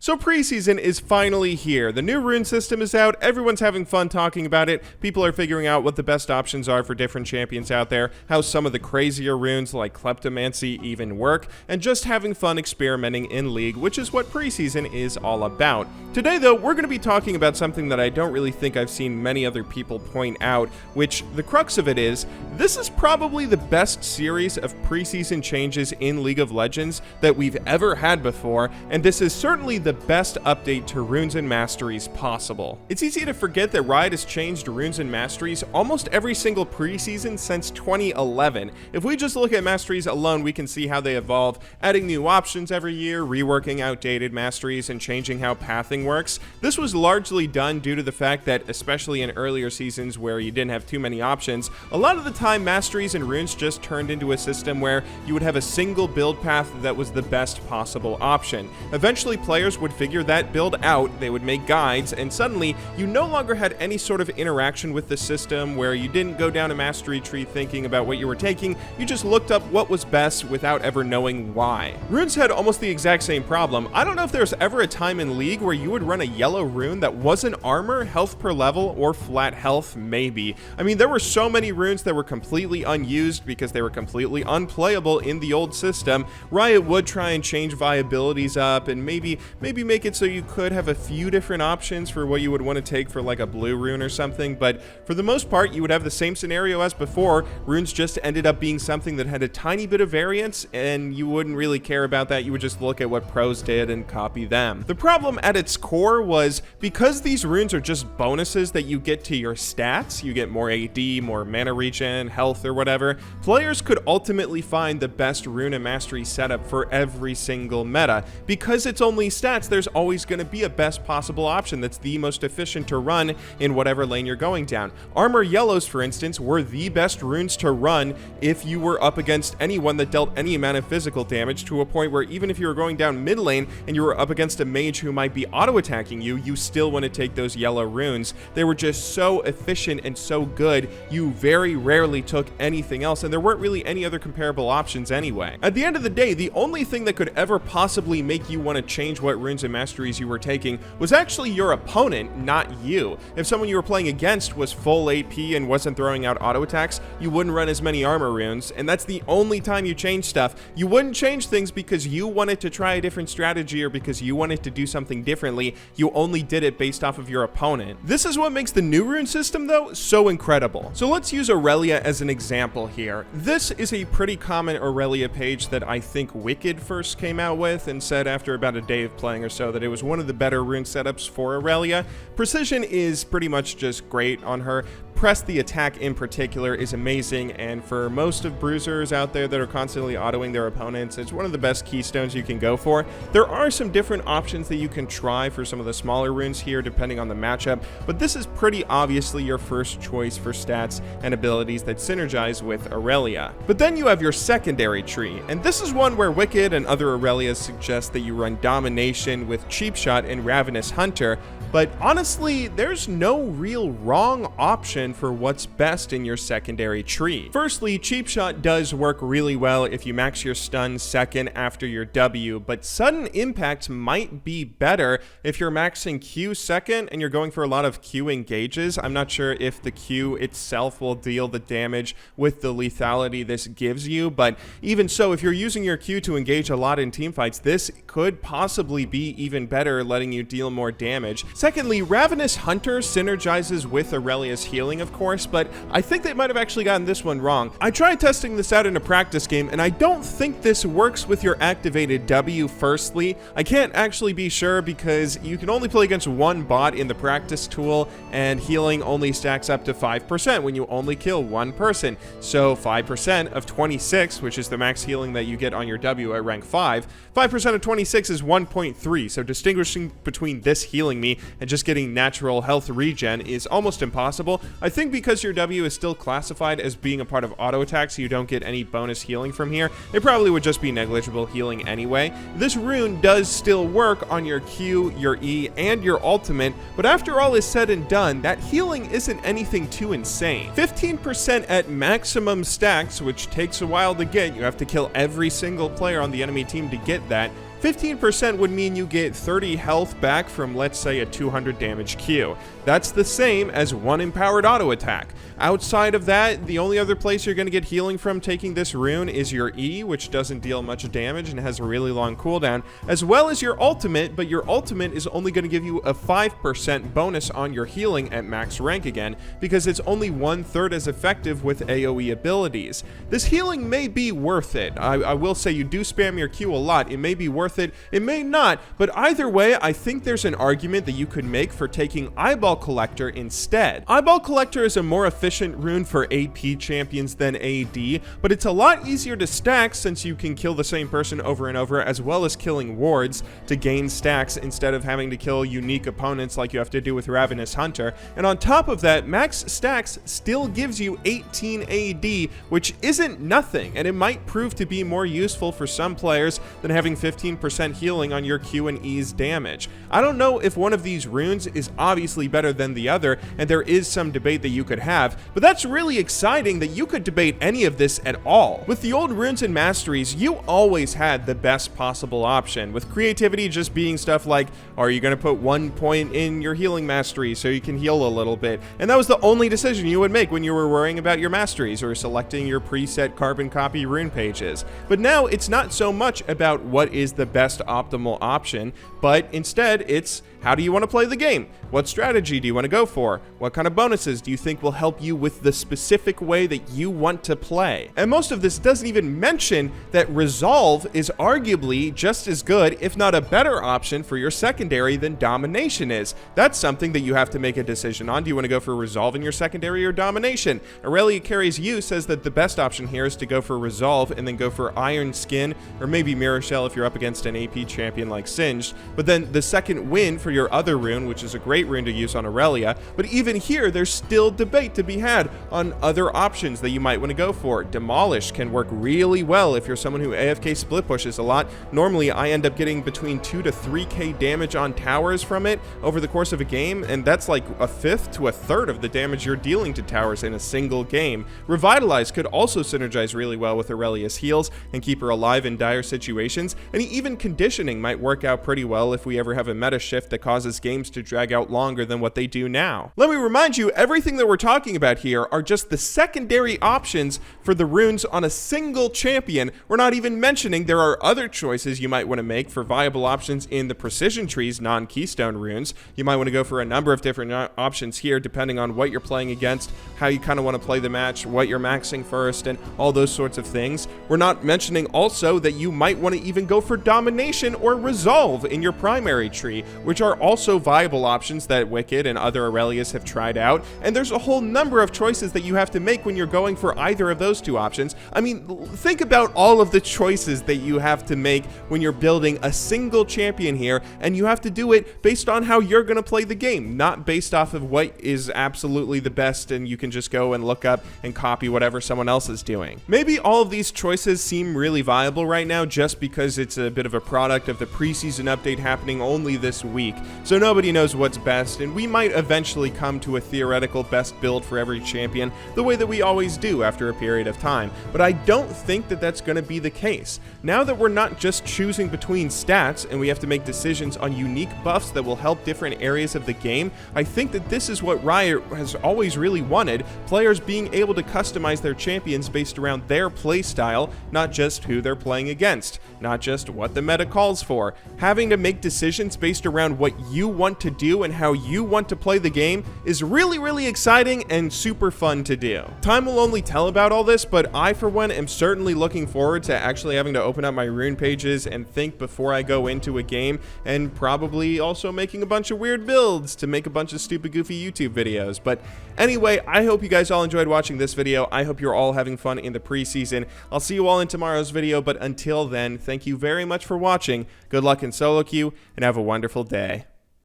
So preseason is finally here. The new rune system is out. Everyone's having fun talking about it. People are figuring out what the best options are for different champions out there, how some of the crazier runes like kleptomancy even work, and just having fun experimenting in League, which is what preseason is all about. Today though, we're going to be talking about something that I don't really think I've seen many other people point out, which the crux of it is, this is probably the best series of preseason changes in League of Legends that we've ever had before, and this is certainly the best update to runes and masteries possible. It's easy to forget that Riot has changed runes and masteries almost every single preseason since 2011. If we just look at masteries alone, we can see how they evolve, adding new options every year, reworking outdated masteries, and changing how pathing works. This was largely done due to the fact that, especially in earlier seasons where you didn't have too many options, a lot of the time masteries and runes just turned into a system where you would have a single build path that was the best possible option. Eventually, players would figure that build out, they would make guides, and suddenly you no longer had any sort of interaction with the system where you didn't go down a mastery tree thinking about what you were taking, you just looked up what was best without ever knowing why. Runes had almost the exact same problem. I don't know if there's ever a time in League where you would run a yellow rune that wasn't armor, health per level, or flat health, maybe. I mean, there were so many runes that were completely unused because they were completely unplayable in the old system. Riot would try and change viabilities up and maybe make it so you could have a few different options for what you would want to take for like a blue rune or something, but for the most part you would have the same scenario as before. Runes just ended up being something that had a tiny bit of variance, and you wouldn't really care about that. You would just look at what pros did and copy them. The problem at its core was, because these runes are just bonuses that you get to your stats, you get more AD, more mana regen, health, or whatever, players could ultimately find the best rune and mastery setup for every single meta. Because it's only stats, there's always going to be a best possible option that's the most efficient to run in whatever lane you're going down. Armor yellows, for instance, were the best runes to run if you were up against anyone that dealt any amount of physical damage, to a point where even if you were going down mid lane and you were up against a mage who might be auto-attacking you, you still want to take those yellow runes. They were just so efficient and so good, you very rarely took anything else, and there weren't really any other comparable options anyway. At the end of the day, the only thing that could ever possibly make you want to change what runes and masteries you were taking was actually your opponent, not you. If someone you were playing against was full AP and wasn't throwing out auto attacks, you wouldn't run as many armor runes, and that's the only time you change stuff. You wouldn't change things because you wanted to try a different strategy or because you wanted to do something differently. You only did it based off of your opponent. This is what makes the new rune system though so incredible. So let's use Aurelia as an example here. This is a pretty common Aurelia page that I think Wicked first came out with and said after about a day of playing or so that it was one of the better rune setups for Aurelia. Precision is pretty much just great on her. Press the attack in particular is amazing, and for most of bruisers out there that are constantly autoing their opponents, it's one of the best keystones you can go for. There are some different options that you can try for some of the smaller runes here depending on the matchup, but this is pretty obviously your first choice for stats and abilities that synergize with Aurelia. But then you have your secondary tree, and this is one where Wicked and other Aurelias suggest that you run Domination with Cheap Shot and Ravenous Hunter, but honestly, there's no real wrong option for what's best in your secondary tree. Firstly, Cheap Shot does work really well if you max your stun second after your W, but Sudden Impact might be better if you're maxing Q second and you're going for a lot of Q engages. I'm not sure if the Q itself will deal the damage with the lethality this gives you, but even so, if you're using your Q to engage a lot in teamfights, this could possibly be even better, letting you deal more damage. Secondly, Ravenous Hunter synergizes with Aurelia's healing, of course, but I think they might have actually gotten this one wrong. I tried testing this out in a practice game, and I don't think this works with your activated W firstly. I can't actually be sure because you can only play against one bot in the practice tool, and healing only stacks up to 5% when you only kill one person. So 5% of 26, which is the max healing that you get on your W at rank 5, 5% of 26 is 1.3, so distinguishing between this healing me and just getting natural health regen is almost impossible. I think because your W is still classified as being a part of auto attack, so you don't get any bonus healing from here, it probably would just be negligible healing anyway. This rune does still work on your Q, your E, and your ultimate, but after all is said and done, that healing isn't anything too insane. 15% at maximum stacks, which takes a while to get. You have to kill every single player on the enemy team to get that. 15% would mean you get 30 health back from, let's say, a 200 damage Q. That's the same as 1 empowered auto attack. Outside of that, the only other place you're going to get healing from taking this rune is your E, which doesn't deal much damage and has a really long cooldown, as well as your ultimate, but your ultimate is only going to give you a 5% bonus on your healing at max rank again, because it's only 1/3 as effective with AoE abilities. This healing may be worth it. I will say you do spam your Q a lot. It may be worth it, it may not, but either way, I think there's an argument that you could make for taking Eyeball Collector instead. Eyeball Collector is a more efficient rune for AP champions than AD, but it's a lot easier to stack since you can kill the same person over and over, as well as killing wards to gain stacks instead of having to kill unique opponents like you have to do with Ravenous Hunter. And on top of that, max stacks still gives you 18 AD, which isn't nothing, and it might prove to be more useful for some players than having 15% healing on your Q and E's damage. I don't know if one of these runes is obviously better than the other, and there is some debate that you could have, but that's really exciting that you could debate any of this at all. With the old runes and masteries, you always had the best possible option, with creativity just being stuff like, are you going to put 1 point in your healing mastery so you can heal a little bit? And that was the only decision you would make when you were worrying about your masteries or selecting your preset carbon copy rune pages. But now it's not so much about what is the best optimal option, but instead it's, how do you want to play the game? What strategy do you want to go for? What kind of bonuses do you think will help you with the specific way that you want to play? And most of this doesn't even mention that Resolve is arguably just as good, if not a better option for your secondary than Domination is. That's something that you have to make a decision on. Do you want to go for Resolve in your secondary or Domination? Aurelia Carries You says that the best option here is to go for Resolve and then go for Iron Skin, or maybe Mirror Shell if you're up against an AP champion like Singed. But then the second win for your other rune, which is a great rune to use on Aurelia, but even here there's still debate to be had on other options that you might want to go for. Demolish can work really well if you're someone who AFK split pushes a lot. Normally I end up getting between 2 to 3k damage on towers from it over the course of a game, and that's like 1/5 to 1/3 of the damage you're dealing to towers in a single game. Revitalize could also synergize really well with Aurelia's heals and keep her alive in dire situations, and even conditioning might work out pretty well if we ever have a meta shift that causes games to drag out longer than what they do now. Let me remind you, everything that we're talking about here are just the secondary options for the runes on a single champion. We're not even mentioning there are other choices you might want to make for viable options in the precision trees, non-keystone runes. You might want to go for a number of different options here depending on what you're playing against, how you kind of want to play the match, what you're maxing first, and all those sorts of things. We're not mentioning also that you might want to even go for Domination or Resolve in your primary tree, which are also viable options that Wicked and other Aurelias have tried out, and there's a whole number of choices that you have to make when you're going for either of those two options. I mean, think about all of the choices that you have to make when you're building a single champion here, and you have to do it based on how you're going to play the game, not based off of what is absolutely the best and you can just go and look up and copy whatever someone else is doing. Maybe all of these choices seem really viable right now just because it's a bit of a product of the preseason update happening only this week, so nobody knows what's best, and we might eventually come to a theoretical best build for every champion the way that we always do after a period of time, but I don't think that that's going to be the case. Now that we're not just choosing between stats and we have to make decisions on unique buffs that will help different areas of the game, I think that this is what Riot has always really wanted, players being able to customize their champions based around their playstyle, not just who they're playing against, not just what the meta calls for. Having to make decisions based around what you want to do and how you want to play the game is really exciting and super fun to do. Time will only tell about all this, but I for one am certainly looking forward to actually having to open up my rune pages and think before I go into a game, and probably also making a bunch of weird builds to make a bunch of stupid goofy YouTube videos. But anyway, I hope you guys all enjoyed watching this video. I hope you're all having fun in the preseason. I'll see you all in tomorrow's video, but until then, thank you very much for watching. Good luck in solo queue and have a wonderful day.